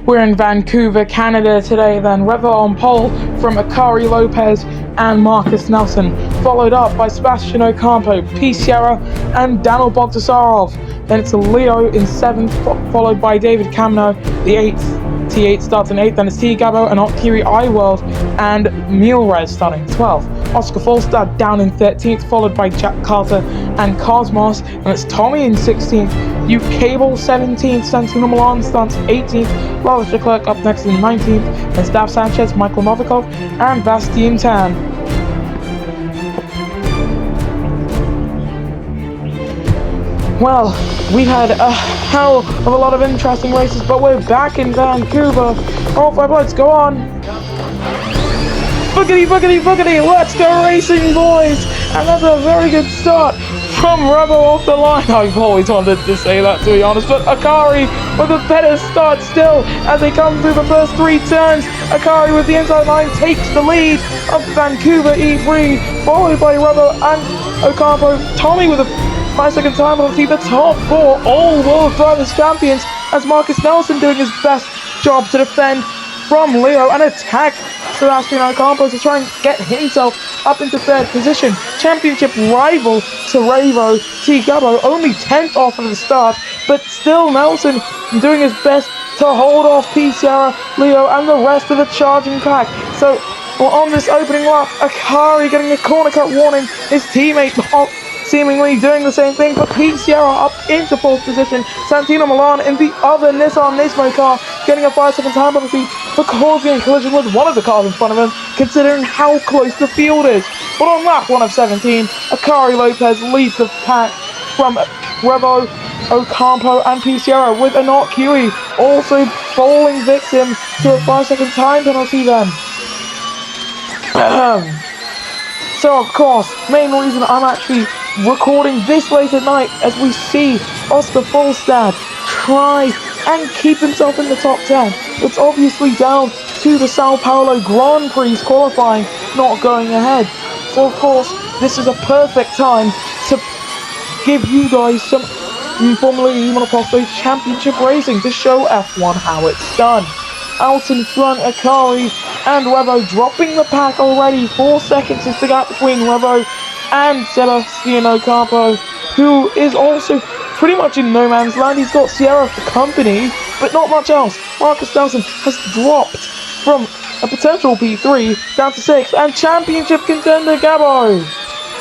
We're in Vancouver, Canada today then. Weather on pole from Akari Lopez and Marcus Nelson, followed up by Sebastian Ocampo, P. Sierra and Daniel Bogdasarov. Then it's Leo in 7th, followed by David Camno, the 8th. T8 starts in 8th, then it's T. Gabo and Kiri iWorld and Mealres starting 12th. Oscar Falstad down in 13th, followed by Jack Carter and Cosmos, and it's Tommy in 16th. You Cable 17th, Sentinel Milan starts 18th, Lawrence Leclerc up next in 19th, then Stav Sanchez, Michael Novikov and Bastien Tan. Well, we've had a hell of a lot of interesting races, but we're back in Vancouver. All 5 lights, go on. Boogity, boogity, boogity, let's go racing, boys. And that's a very good start from Rubbo off the line. I've always wanted to say that, to be honest, but Akari with a better start still as they come through the first 3 turns. Akari with the inside line takes the lead of Vancouver E3, followed by Rubbo and Ocampo. Tommy with a 5-second time penalty. The top 4 all-world drivers champions as Marcus Nelson doing his best job to defend from Leo and attack Sebastian Ocampo to try and get himself up into 3rd position. Championship rival to Ravo, T. Gabo, only 10th off of the start, but still Nelson doing his best to hold off P. Sierra, Leo and the rest of the charging pack. So on this opening lap, Akari getting a corner cut warning, his teammate seemingly doing the same thing, but Pete Sierra up into 4th position. Santino Milan in the other Nissan Nismo car getting a 5-second time penalty for causing a collision with one of the cars in front of him, considering how close the field is. But on lap 1 of 17, Akari Lopez leads the pack from Rebo, Ocampo and P. Sierra, with Anot Kiwi also falling victim to a 5-second time penalty then. So of course, main reason I'm actually recording this late at night as we see Oscar Falstad try and keep himself in the top 10. It's obviously down to the Sao Paulo Grand Prix qualifying not going ahead. So of course, this is a perfect time to give you guys some Formula E Monoposto Championship racing to show F1 how it's done. Out in front, Akari and Rebo dropping the pack already. 4 seconds is the gap between Rebo and Sebastian Ocampo, who is also pretty much in no man's land. He's got Sierra for company, but not much else. Marcus Nelson has dropped from a potential P3 down to 6th, and championship contender Gabo.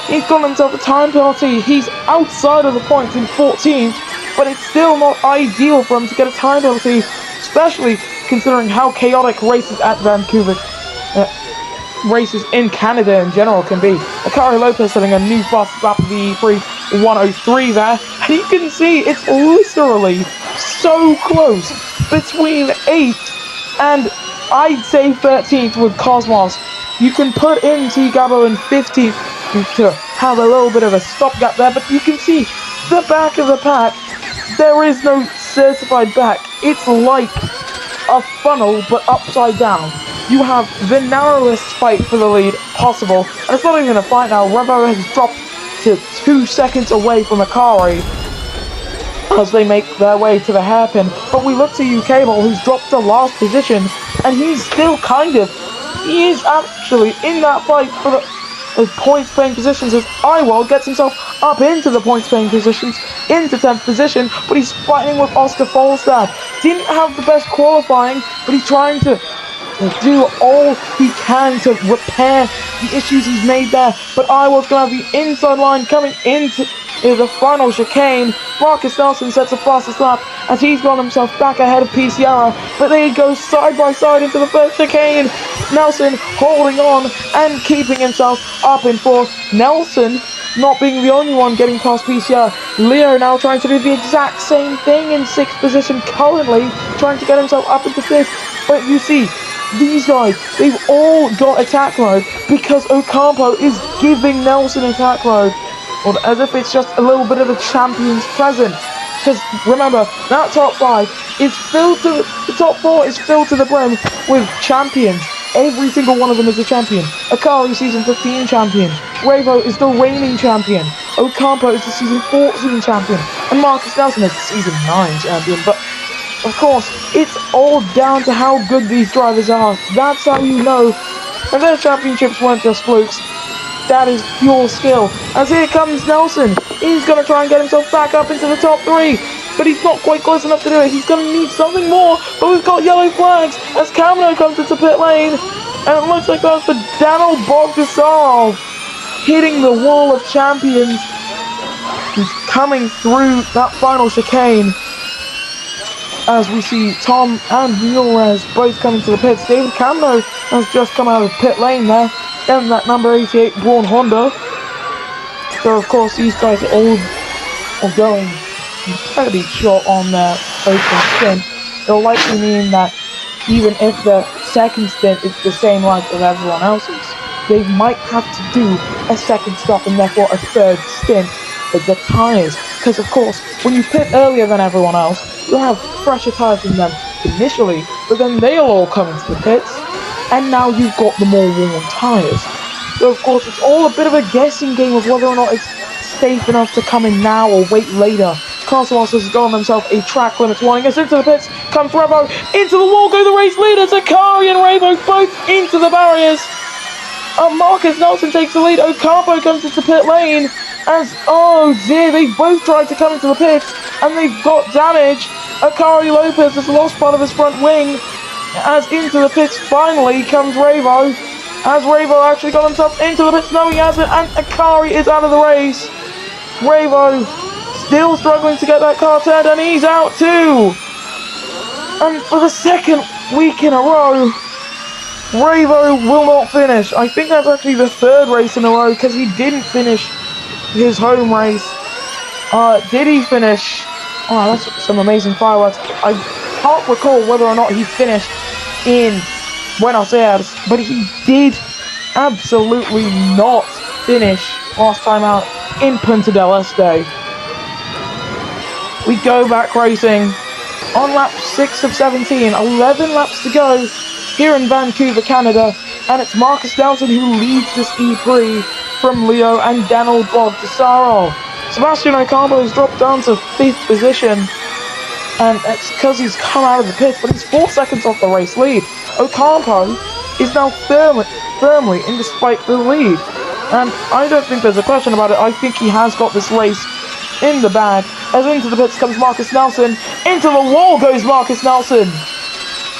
He's got himself a time penalty. He's outside of the points in 14th, but it's still not ideal for him to get a time penalty, especially considering how chaotic races at Vancouver, races in Canada in general can be. Akari Lopez setting a new fast lap of the E3 103 there, and you can see it's literally so close between 8th and I'd say 13th with Cosmos. You can put in T. Gabo in 15th to have a little bit of a stopgap there, but you can see the back of the pack. There is no certified back. It's like a funnel but upside down. You have the narrowest fight for the lead possible, and it's not even a fight now. Rebo has dropped to 2 seconds away from Akari as they make their way to the hairpin. But we look to U Cable, who's dropped to last position, and he's still he is actually in that fight for the points paying positions as iWorld gets himself up into the points paying positions, into 10th position, but he's fighting with Oscar Falstad. Didn't have the best qualifying, but he's trying to do all he can to repair the issues he's made there. But iWorld's going to have the inside line coming into the final chicane. Marcus Nelson sets the fastest lap as he's got himself back ahead of P. Sierra, but they go side by side into the first chicane. Nelson holding on and keeping himself up in 4th. Nelson not being the only one getting past P. Sierra. Leo now trying to do the exact same thing in 6th position currently, trying to get himself up into 5th. But you see, these guys, they've all got attack mode because Ocampo is giving Nelson attack mode. Or as if it's just a little bit of a champion's present. Because remember, that top 5 is filled to the top 4 is filled to the brim with champions. Every single one of them is a champion. Akari season 15 champion. Ravo is the reigning champion. Ocampo is the season 14 champion. And Marcus Nelson is the season 9 champion. But Of course, it's all down to how good these drivers are. That's how you know. And their championships weren't just flukes. That is pure skill. As here comes Nelson. He's going to try and get himself back up into the top 3. But he's not quite close enough to do it. He's going to need something more. But we've got yellow flags as Kamino comes into pit lane. And it looks like that's for Daniel Bogdasarov hitting the wall of champions. He's coming through that final chicane. As we see Tom and Mures both coming to the pits. David Kamino has just come out of pit lane there. And that number 88 Braun Honda. So of course these guys are all going incredibly short on their opening stint. It'll likely mean that even if the second stint is the same length as everyone else's, they might have to do a second stop and therefore a third stint with the tyres. Because of course, when you pit earlier than everyone else, you'll have fresher tyres than them initially, but then they'll all come into the pits, and now you've got the more worn tyres. So of course, it's all a bit of a guessing game of whether or not it's safe enough to come in now or wait later. Carlos has gotten himself a track limits warning as into the pits comes Revo, into the wall go the race leaders, Akari and Revo both into the barriers. Marcus Nelson takes the lead, Ocampo comes into pit lane, as, oh dear, they both tried to come into the pits, and they've got damage. Akari Lopez has lost part of his front wing, as into the pits finally comes Revo, as Revo actually got himself into the pits, no he hasn't, and Akari is out of the race. Revo still struggling to get that car turned, and he's out too. And for the second week in a row, Revo will not finish. I think that's actually the third race in a row, because he didn't finish his home race. Did he finish? Oh, that's some amazing fireworks. I can't recall whether or not he finished in Buenos Aires, but he did absolutely not finish last time out in Punta del Este. We go back racing on lap 6 of 17, 11 laps to go here in Vancouver, Canada, and it's Marcus Nelson who leads this E3 from Leo and Daniel Bogdasarov. Sebastian Ocampo has dropped down to 5th position, and it's because he's come out of the pits, but he's 4 seconds off the race lead. Ocampo is now firmly in despite the lead, and I don't think there's a question about it. I think he has got this race in the bag. As into the pits comes Marcus Nelson. Into the wall goes Marcus Nelson.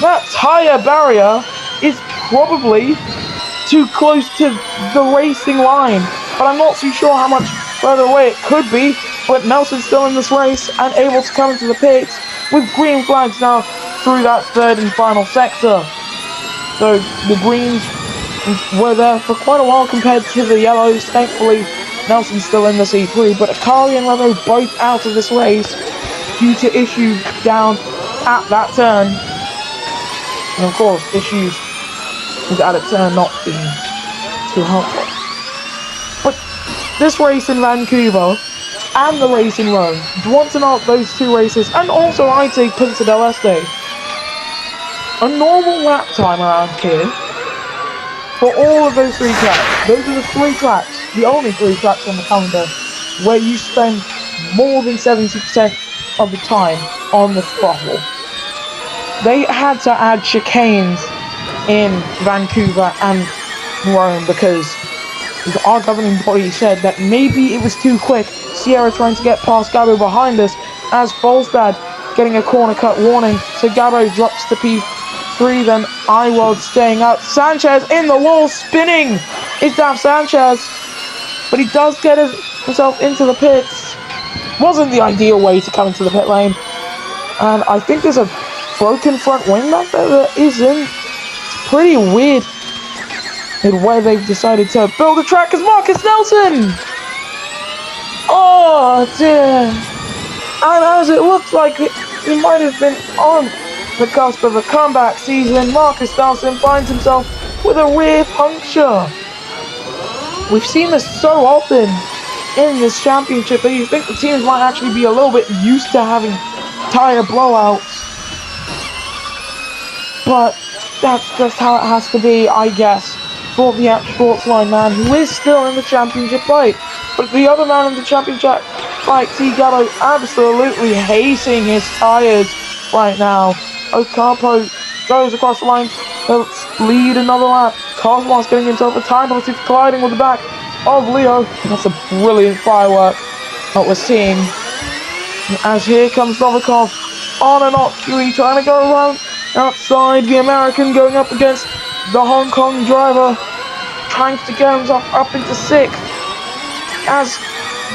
That tyre barrier is probably too close to the racing line, but I'm not too sure how much further away it could be. But Nelson's still in this race and able to come into the pits with green flags now through that third and final sector. So the greens were there for quite a while compared to the yellows. Thankfully, Nelson's still in the C3, but Akari and Revo both out of this race due to issues down at that turn. And of course, issues with that turn not being too helpful. But this race in Vancouver and the race in Rome, want to know those two races, and also I'd say Punta del Este, a normal lap time around here for all of those 3 tracks. Those are the 3 tracks, the only 3 tracks on the calendar where you spend more than 70% of the time on the throttle. They had to add chicanes in Vancouver and Rome because our governing body said that maybe it was too quick. Sierra trying to get past Gabo behind us as Volstad getting a corner cut warning, so Gabo drops to P3, then Iworld staying out. Sanchez in the wall spinning! It's Dav Sanchez, but he does get himself into the pits. Wasn't the ideal way to come into the pit lane, and I think there's a broken front wing back there that isn't. It's pretty weird where they've decided to build a track as Marcus Nelson! Oh dear! And as it looks like he might have been on the cusp of a comeback season, Marcus Nelson finds himself with a rear puncture. We've seen this so often in this championship that you think the teams might actually be a little bit used to having tyre blowouts. But that's just how it has to be, I guess, for the Sportsline man, who is still in the championship fight. But the other man in the championship fight, T. Gallo, absolutely hating his tyres right now. Ocampo goes across the line. Let's lead another lap. Cosmos getting himself a time penalty for colliding with the back of Leo. That's a brilliant firework that we're seeing. As here comes Novikov on an QE trying to go around outside the American, going up against the Hong Kong driver, trying to get himself up into 6th. As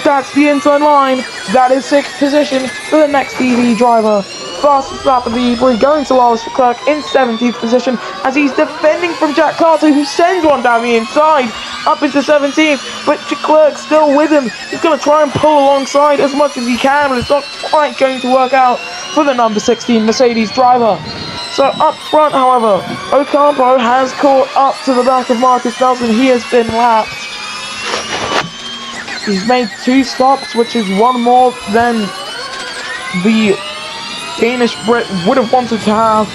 that's the inside line, that is 6th position for the next EV driver. Fastest lap of the E3 going to Lars Leclerc in 17th position as he's defending from Jack Carter, who sends one down the inside up into 17th, but Leclerc's still with him. He's going to try and pull alongside as much as he can, but it's not quite going to work out for the number 16 Mercedes driver. So up front, however, Ocampo has caught up to the back of Marcus Nelson. He has been lapped. He's made 2 stops, which is one more than the Danish Brit would have wanted to have,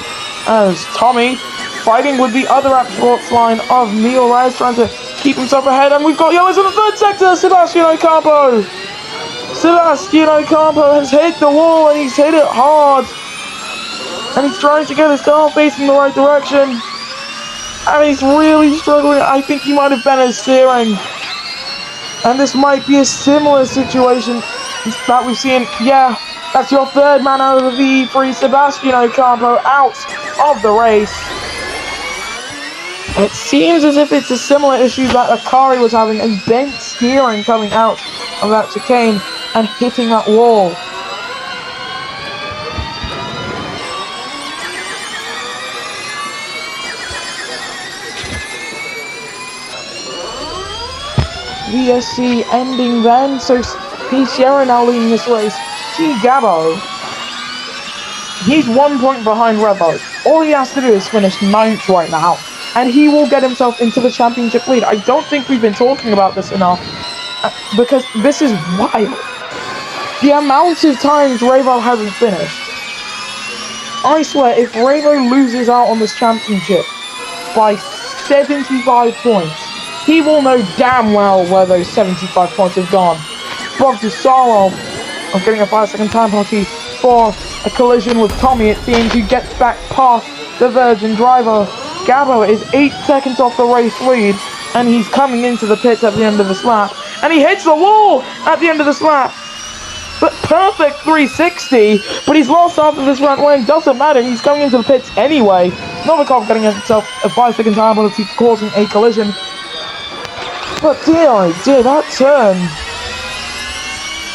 as Tommy fighting with the other Sports line of Neil Raz, trying to keep himself ahead. And we've got yellows in the 3rd sector. Sebastian Ocampo has hit the wall, and he's hit it hard. And he's trying to get his car facing the right direction. And he's really struggling. I think he might have been his steering. And this might be a similar situation that we've seen. Yeah, that's your 3rd man out of the V3, Sebastian Ocampo, out of the race. It seems as if it's a similar issue that Akari was having, a bent steering coming out of that chicane and hitting that wall. VSC ending then, so P. Sierra now leading this race. T. Gabo, he's 1 point behind Red Bull. All he has to do is finish 9th right now, and he will get himself into the championship lead. I don't think we've been talking about this enough, because this is wild. The amount of times Revo hasn't finished. I swear, if Revo loses out on this championship by 75 points, he will know damn well where those 75 points have gone. Bogdasarov getting a 5-second time penalty for a collision with Tommy, it seems, who gets back past the Virgin driver. Gabo is 8 seconds off the race lead, and he's coming into the pits at the end of this lap. And he hits the wall at the end of this lap. But perfect 360, but he's lost after this front wing. Doesn't matter, he's coming into the pits anyway. Novikov getting himself a 5-second time penalty for causing a collision. But dear, oh dear, that turn.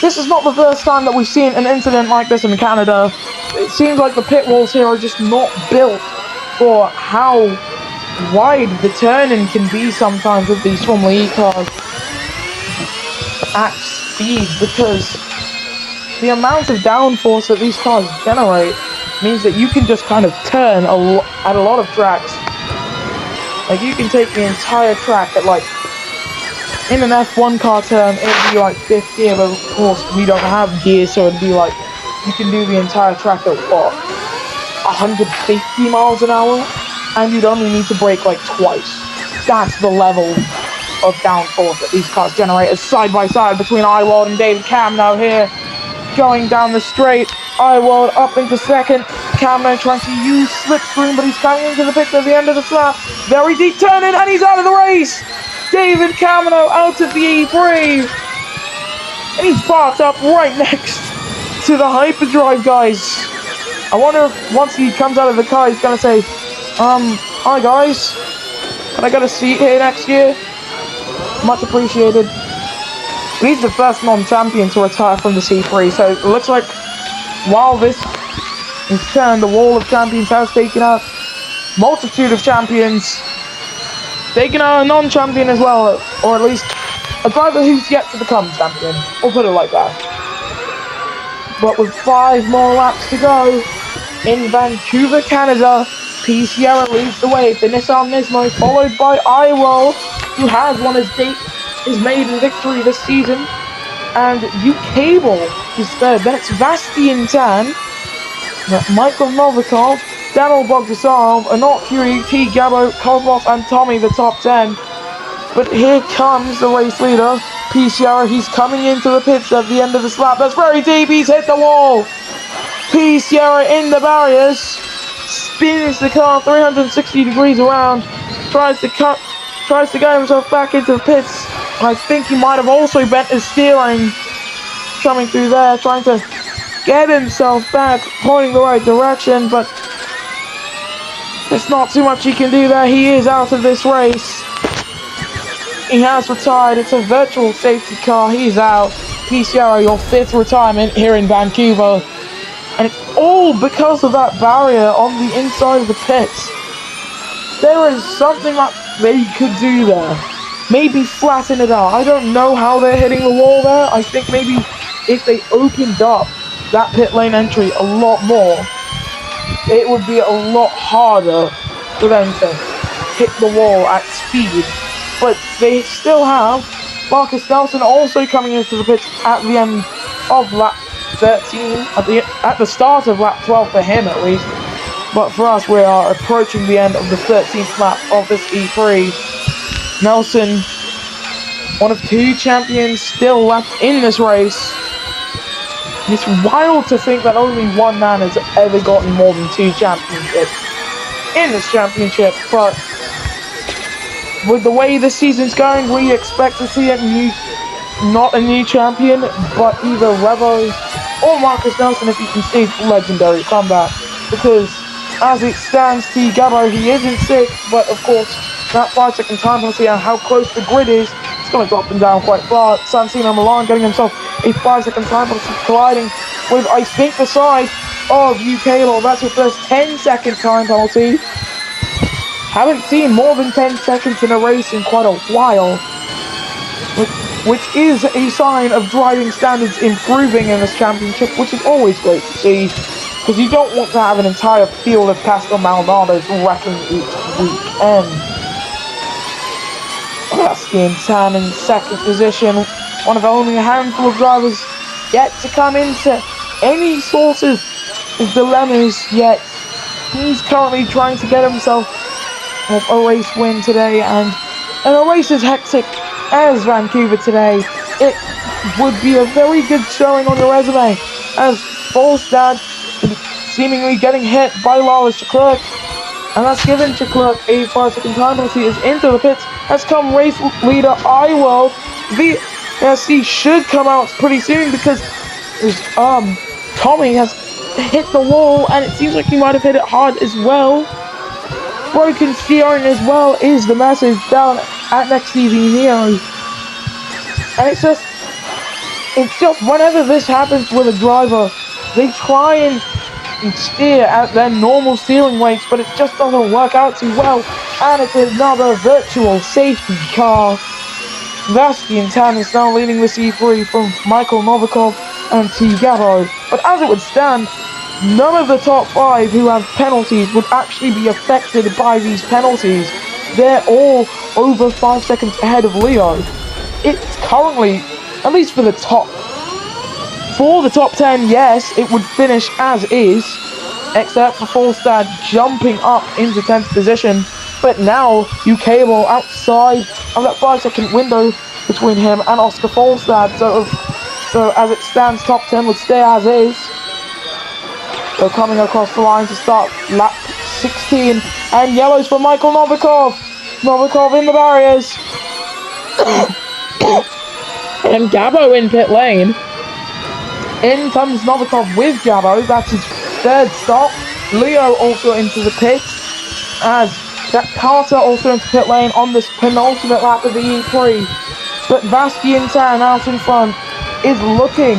This is not the first time that we've seen an incident like this in Canada. It seems like the pit walls here are just not built for how wide the turning can be sometimes with these Formula E cars at speed, because the amount of downforce that these cars generate means that you can just kind of turn at a lot of tracks. Like, you can take the entire track at, like, in an F1 car turn, it would be like 50, but of course we don't have gears, so it'd be like, you can do the entire track at, what, 150 miles an hour? And you'd only need to brake like twice. That's the level of downforce that these cars generate, side by side between Iwald and David Camno here. Going down the straight, Iwald up into 2nd. Camno trying to use slipstream, but he's coming into the pits at the end of the lap. Very deep turn in, and he's out of the race! David Camino out of the E3, and he's parked up right next to the hyperdrive guys. I wonder if once he comes out of the car, he's gonna say, hi guys, can I get a seat here next year? Much appreciated. He's the first non-champion to retire from the C3, so it looks like while this is turned, the wall of champions has taken out multitude of champions. Taking out a non-champion as well, or at least a driver who's yet to become champion. We'll put it like that. But with 5 more laps to go in Vancouver, Canada, P. Sierra leads the way for Nissan Nismo, followed by Iwald, who has won his maiden victory this season, and U-Cable is 3rd. Then it's Bastian Tan, Michael Novikov, Daniel Bogdasarov, Anok Curie, T. Gabo, Cosmos, and Tommy, the top 10. But here comes the race leader, P. Sierra. He's coming into the pits at the end of this lap. That's very deep. He's hit the wall. P. Sierra in the barriers, spins the car 360 degrees around, tries to get himself back into the pits, and I think he might have also bent his steering coming through there, trying to get himself back, pointing the right direction, but there's not too much he can do there. He is out of this race. He has retired. It's a virtual safety car. He's out. P. Sierra, your 5th retirement here in Vancouver. And it's all because of that barrier on the inside of the pits. There is something that they could do there. Maybe flatten it out. I don't know how they're hitting the wall there. I think maybe if they opened up that pit lane entry a lot more, it would be a lot harder for them to hit the wall at speed. But they still have Marcus Nelson also coming into the pits at the end of lap 13, at the start of lap 12 for him at least. But for us, we are approaching the end of the 13th lap of this E3. Nelson, one of 2 champions still left in this race. And it's wild to think that only one man has ever gotten more than 2 championships in this championship. But with the way this season's going, we expect to see not a new champion, but either Revo or Marcus Nelson if he can stage legendary comeback. Because as it stands, T. Gabo, he isn't sick, but of course, that 5-second time penalty and how close the grid is, it's going to drop him down quite far. Santino Milan getting himself a 5-second time penalty, colliding with, I think, the side of UK Law. That's your first 10-second time penalty. Haven't seen more than 10 seconds in a race in quite a while, which is a sign of driving standards improving in this championship, which is always great to see, because you don't want to have an entire field of Pascal Maldonados wrecking each weekend. Sebastian Tan in 2nd position, one of only a handful of drivers yet to come into any sort of dilemmas yet. He's currently trying to get himself a race win today, and in a race as hectic as Vancouver today, it would be a very good showing on your resume, as Volstad seemingly getting hit by Lawless Leclerc, and that's given Leclerc a 5-second time penalty. Is into the pits. Has come race leader iWorld. VSC should come out pretty soon because Tommy has hit the wall, and it seems like he might have hit it hard as well. Broken steering as well is the message down at Next TV Neo. And it's just whenever this happens with a driver, they try and steer at their normal steering weights, but it just doesn't work out too well. And it's another virtual safety car. Vastian Tan is now leading the C3 from Michael Novikov and T. Gabo. But as it would stand, none of the top 5 who have penalties would actually be affected by these penalties. They're all over 5 seconds ahead of Leo. It's currently, at least for the top 10, yes, it would finish as is, except for Volstad jumping up into 10th position. But now, UKable outside of that 5-second window between him and Oscar Volstad. So as it stands, top 10 would stay as is. So coming across the line to start lap 16, and yellows for Michael Novikov. Novikov in the barriers. And Gabo in pit lane. In comes Novikov with Gabo. That's his 3rd stop. Leo also into the pits, as Jack Carter also into pit lane on this penultimate lap of the E3. But Vastian Tan out in front is looking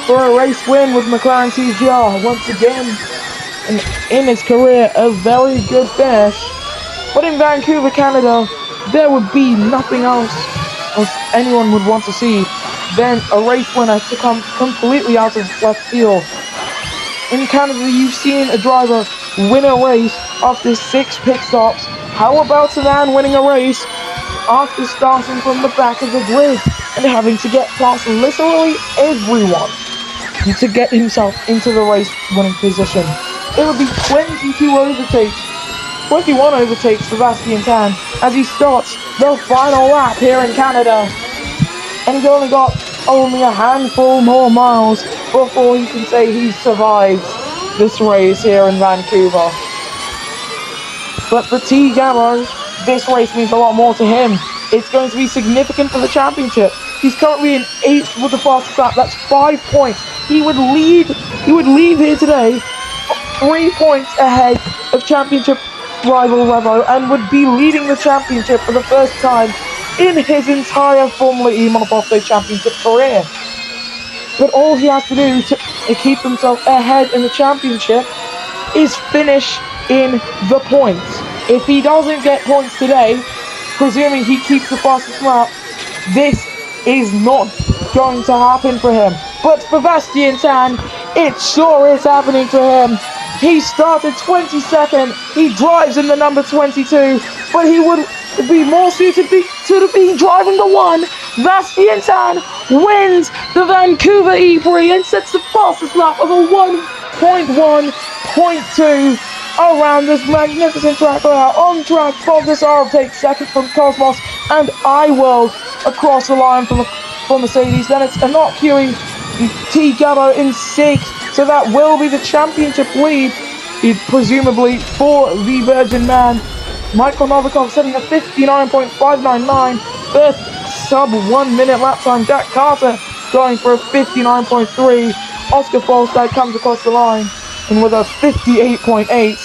for a race win with McLaren TGR. Once again, in his career, a very good finish. But in Vancouver, Canada, there would be nothing else anyone would want to see than a race winner to come completely out of left field. In Canada, you've seen a driver win a race after 6 pit stops. How about a man winning a race after starting from the back of the grid and having to get past literally everyone to get himself into the race winning position? It would be 21 overtakes for Vastian Tan as he starts the final lap here in Canada. And he's only got a handful more miles before he can say he survived this race here in Vancouver. But for T Gabo, this race means a lot more to him. It's going to be significant for the championship. He's currently in 8th with the fastest lap. That's 5 points. He would leave here today 3 points ahead of championship rival Revo and would be leading the championship for the first time in his entire Formula E Monoposto Championship career. But all he has to do to keep himself ahead in the championship is finish in the points. If he doesn't get points today, presuming he keeps the fastest lap, this is not going to happen for him. But for Bastien Tan, it sure is happening for him. He started 22nd, he drives in the number 22, but he would be more suited to be driving the 1. Bastien Tan wins the Vancouver E-Prix and sets the fastest lap of a 1.1.2 around this magnificent track layout. On track, Bob Desaro takes 2nd from Cosmos and iWorld across the line from Mercedes. Then it's Anot Huey, T Gabo in 6th. So that will be the championship lead, presumably for the Virgin Man. Michael Novikov setting a 59.599, first sub 1 minute lap time. Jack Carter going for a 59.3. Oscar Folstad comes across the line and with a 58.8.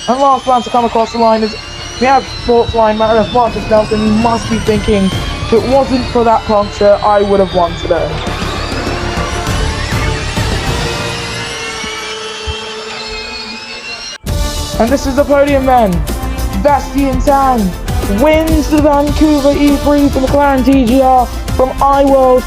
And last man to come across the line is the Sportsline man, Marcus Nelson. You must be thinking, if it wasn't for that puncture, I would have won today. And this is the podium then. Bastien Tan wins the Vancouver E-Prix for McLaren TGR from iWorld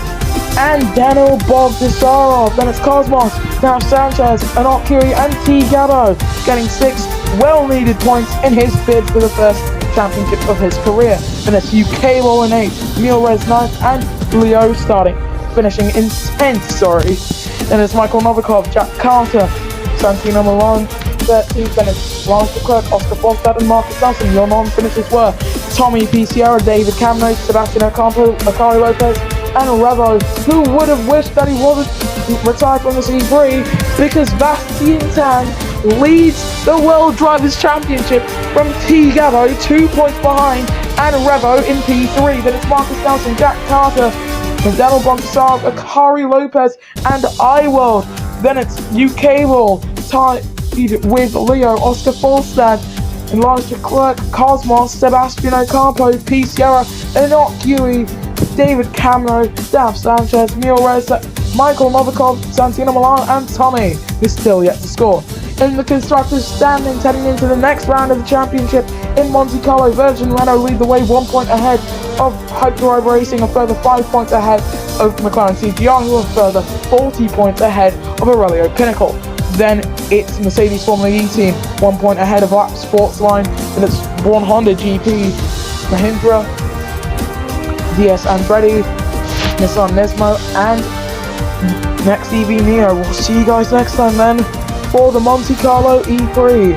and Daniel Bogdasarov. Then it's Cosmos, now Sanchez, Anot Curie and T Gabo getting 6 well-needed points in his bid for the first championship of his career. Then it's UK Law in 8th, Neil Rez 9th and Leo finishing in 10th, Then it's Michael Novikov, Jack Carter, Santino Milan, 13th, then it's Lance Leclerc, Oscar Folstad and Marcus Nelson. Your non-finishers were Tommy P. Sierra, David Camno, Sebastian Ocampo, Akari Lopez, and Revo, who would have wished that he wasn't retired from the C3 because Bastien Tan leads the World Drivers' Championship from T Gabo 2 points behind and Revo in P3. Then it's Marcus Nelson, Jack Carter, Daniel Bontasar, Akari Lopez, and iWorld. Then it's UK Law tied with Leo, Oscar Folstad, and Lance Leclerc, Cosmos, Sebastian Ocampo, P. Sierra, Anot Huey, David Camno, Daf Sanchez, Neil Rez, Michael Novikov, Santino Milan, and Tommy, who's still yet to score. In the constructors' standings heading into the next round of the championship in Monte Carlo, Virgin Renault lead the way 1 point ahead of Hype Drive Racing, a further 5 points ahead of McLaren TGR, who are further 40 points ahead of Aurelio Pinnacle. Then it's Mercedes Formula E team, 1 point ahead of Lap Sportsline, and it's Born Honda GP, Mahindra, DS Andretti, Nissan Nismo, and Next EV Neo. We'll see you guys next time then for the Monte Carlo E3.